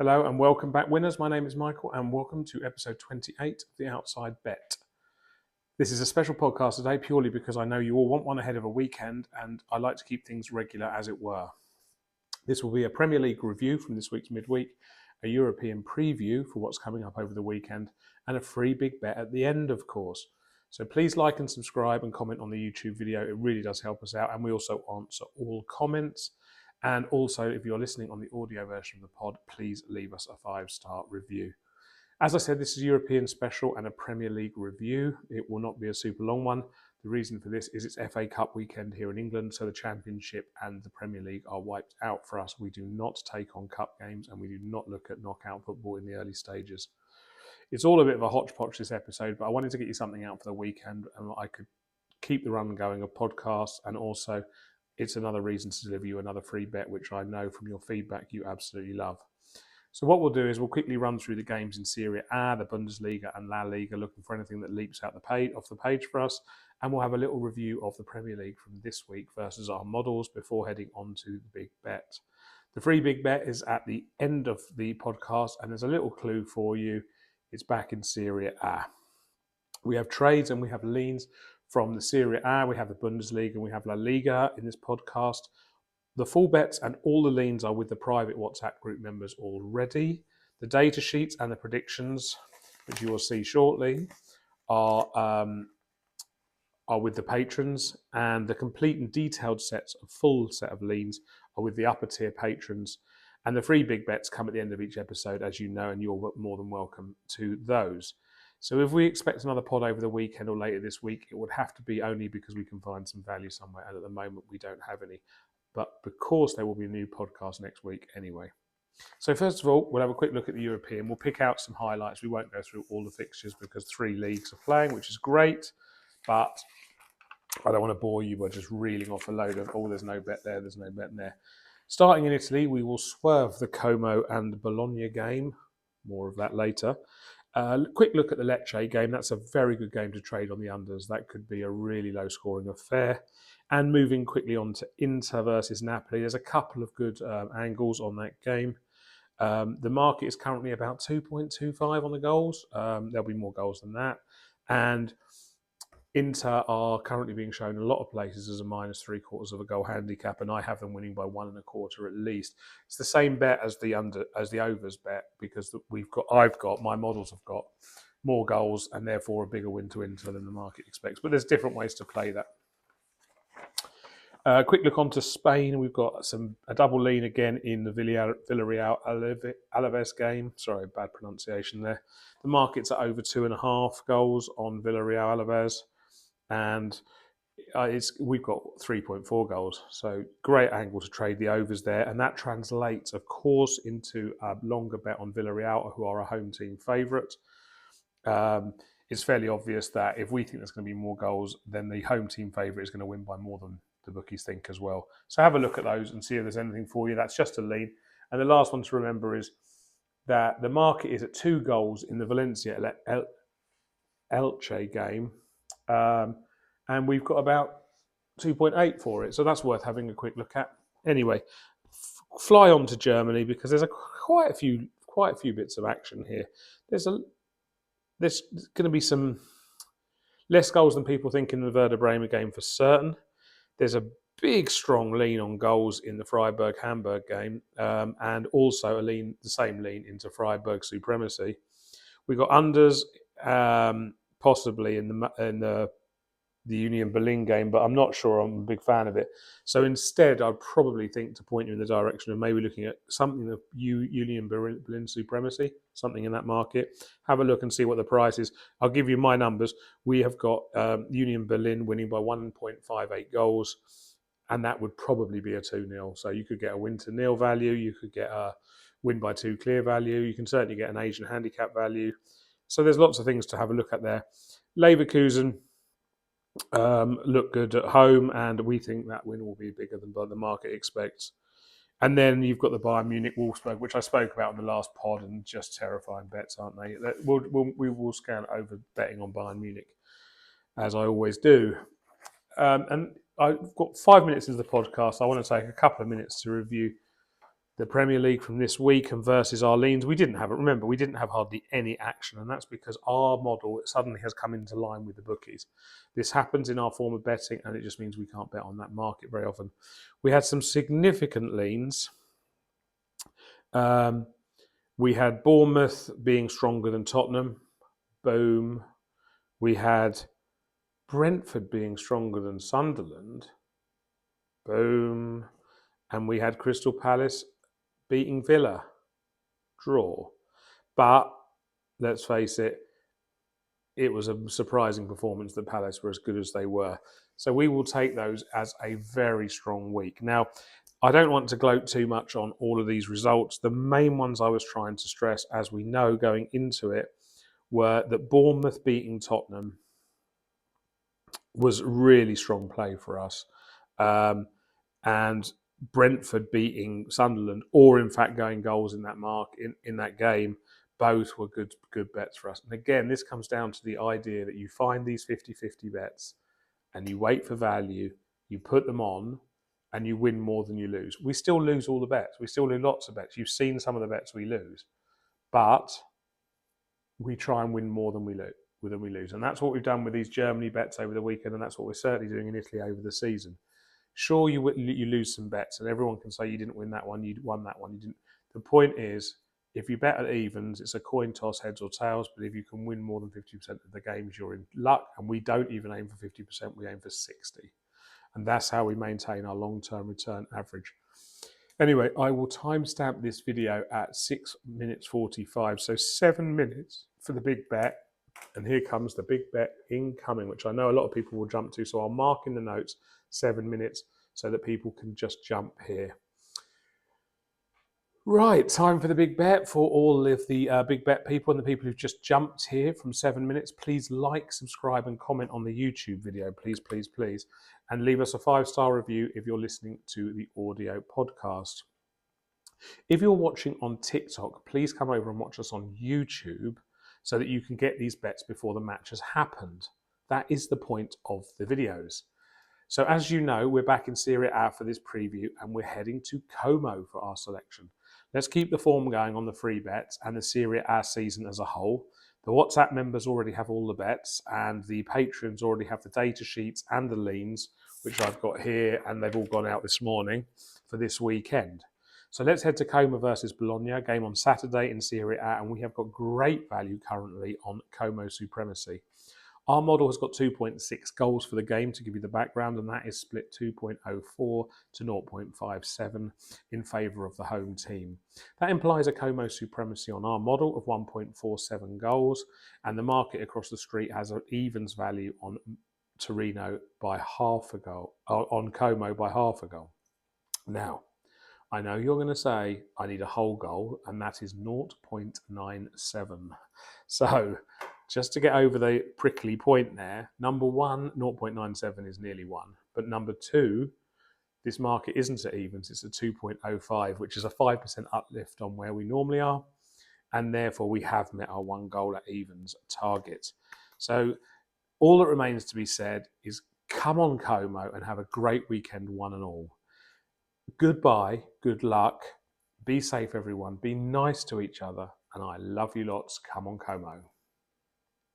Hello and welcome back, winners. My name is Michael and welcome to episode 28 of The Outside Bet. This is a special podcast today purely because I know you all want one ahead of a weekend and I like to keep things regular, as it were. This will be a Premier League review from this week's midweek, a European preview for what's coming up over the weekend, and a free big bet at the end, of course. So please like and subscribe and comment on the YouTube video. It really does help us out, and we also answer all comments. And also, if you're listening on the audio version of the pod, please leave us a 5-star review. As I said, this is a European special and a Premier League review. It will not be a super long one. The reason for this is it's FA Cup weekend here in England, so the Championship and the Premier League are wiped out for us. We do not take on cup games and we do not look at knockout football in the early stages. It's all a bit of a hodgepodge this episode, but I wanted to get you something out for the weekend and I could keep the run going of podcasts, and also it's another reason to deliver you another free bet, which I know from your feedback you absolutely love. So what we'll do is we'll quickly run through the games in Serie A, the Bundesliga and La Liga, looking for anything that leaps out off the page for us. And we'll have a little review of the Premier League from this week versus our models before heading on to the big bet. The free big bet is at the end of the podcast, and there's a little clue for you. It's back in Serie A. We have trades and we have leans from the Serie A, we have the Bundesliga, and we have La Liga in this podcast. The full bets and all the leans are with the private WhatsApp group members already. The data sheets and the predictions, which you will see shortly, are with the patrons, and the complete and detailed full set of leans are with the upper tier patrons. And the free big bets come at the end of each episode, as you know, and you're more than welcome to those. So if we expect another pod over the weekend or later this week, it would have to be only because we can find some value somewhere, and at the moment we don't have any. But because there will be a new podcast next week anyway. So first of all, we'll have a quick look at the European. We'll pick out some highlights. We won't go through all the fixtures because 3 leagues are playing, which is great. But I don't want to bore you by just reeling off a load of, there's no bet there, there's no bet there. Starting in Italy, we will swerve the Como and Bologna game. More of that later. Quick look at the Lecce game. That's a very good game to trade on the unders. That could be a really low scoring affair. And moving quickly on to Inter versus Napoli, there's a couple of good angles on that game. The market is currently about 2.25 on the goals. There'll be more goals than that. And Inter are currently being shown in a lot of places as a -3/4 of a goal handicap, and I have them winning by 1.25 at least. It's the same bet as the overs bet, because my models have got more goals and therefore a bigger win to Inter than the market expects. But there's different ways to play that. Quick look onto Spain. We've got a double lean again in the Villarreal Alaves game. Sorry, bad pronunciation there. The market's at over 2.5 goals on Villarreal Alaves, and we've got 3.4 goals. So great angle to trade the overs there, and that translates, of course, into a longer bet on Villarreal, who are a home team favourite. It's fairly obvious that if we think there's going to be more goals, then the home team favourite is going to win by more than the bookies think as well. So have a look at those and see if there's anything for you. That's just a lean. And the last one to remember is that the market is at 2 goals in the Valencia Elche game. And we've got about 2.8 for it. So that's worth having a quick look at. Anyway, fly on to Germany because there's quite a few bits of action here. There's going to be some less goals than people think in the Werder Bremen game for certain. There's a big, strong lean on goals in the Freiburg-Hamburg game, and also the same lean into Freiburg supremacy. We've got unders, possibly in the Union Berlin game, but I'm not sure I'm a big fan of it. So instead, I'd probably think to point you in the direction of maybe looking at something of Union Berlin supremacy, something in that market. Have a look and see what the price is. I'll give you my numbers. We have got Union Berlin winning by 1.58 goals, and that would probably be a 2-0. So you could get a win to nil value. You could get a win by 2 clear value. You can certainly get an Asian handicap value. So there's lots of things to have a look at there. Leverkusen look good at home, and we think that win will be bigger than the market expects. And then you've got the Bayern Munich Wolfsburg, which I spoke about in the last pod, and just terrifying bets, aren't they? We will scan over betting on Bayern Munich, as I always do. And I've got 5 minutes into the podcast. I want to take a couple of minutes to review the Premier League from this week and versus our leans, we didn't have it. Remember, we didn't have hardly any action, and that's because our model suddenly has come into line with the bookies. This happens in our form of betting, and it just means we can't bet on that market very often. We had some significant leans. We had Bournemouth being stronger than Tottenham. Boom. We had Brentford being stronger than Sunderland. Boom. And we had Crystal Palace beating Villa. Draw. But let's face it, it was a surprising performance that Palace were as good as they were. So we will take those as a very strong week. Now, I don't want to gloat too much on all of these results. The main ones I was trying to stress, as we know going into it, were that Bournemouth beating Tottenham was really strong play for us. And Brentford beating Sunderland, or in fact going goals in that in that game, both were good bets for us. And again, this comes down to the idea that you find these 50-50 bets and you wait for value, you put them on, and you win more than you lose. We still lose all the bets. We still lose lots of bets. You've seen some of the bets we lose, but we try and win more than we lose. And that's what we've done with these Germany bets over the weekend, and that's what we're certainly doing in Italy over the season. Sure, you lose some bets, and everyone can say you didn't win that one, you won that one, you didn't. The point is, if you bet at evens, it's a coin toss, heads or tails, but if you can win more than 50% of the games, you're in luck, and we don't even aim for 50%, we aim for 60. And that's how we maintain our long-term return average. Anyway, I will timestamp this video at 6 minutes 45, so 7 minutes for the big bet. And here comes the big bet incoming, which I know a lot of people will jump to. So I'll mark in the notes 7 minutes so that people can just jump here. Right, time for the big bet for all of the big bet people and the people who've just jumped here from 7 minutes. Please like, subscribe and comment on the YouTube video, please, please, please. And leave us a 5-star review if you're listening to the audio podcast. If you're watching on TikTok, please come over and watch us on YouTube so that you can get these bets before the match has happened. That is the point of the videos. So as you know, we're back in Serie A for this preview and we're heading to Como for our selection. Let's keep the form going on the free bets and the Serie A season as a whole. The WhatsApp members already have all the bets and the patrons already have the data sheets and the leans, which I've got here, and they've all gone out this morning for this weekend. So let's head to Como versus Bologna, game on Saturday in Serie A, and we have got great value currently on Como supremacy. Our model has got 2.6 goals for the game to give you the background, and that is split 2.04 to 0.57 in favour of the home team. That implies a Como supremacy on our model of 1.47 goals, and the market across the street has an evens value on Torino by half a goal, on Como by half a goal. Now, I know you're going to say I need a whole goal, and that is 0.97. So, just to get over the prickly point there, number one, 0.97 is nearly one. But number two, this market isn't at evens, it's at 2.05, which is a 5% uplift on where we normally are. And therefore, we have met our one goal at evens target. So, all that remains to be said is come on Como and have a great weekend, one and all. Goodbye, good luck, be safe everyone, be nice to each other, and I love you lots. Come on Como.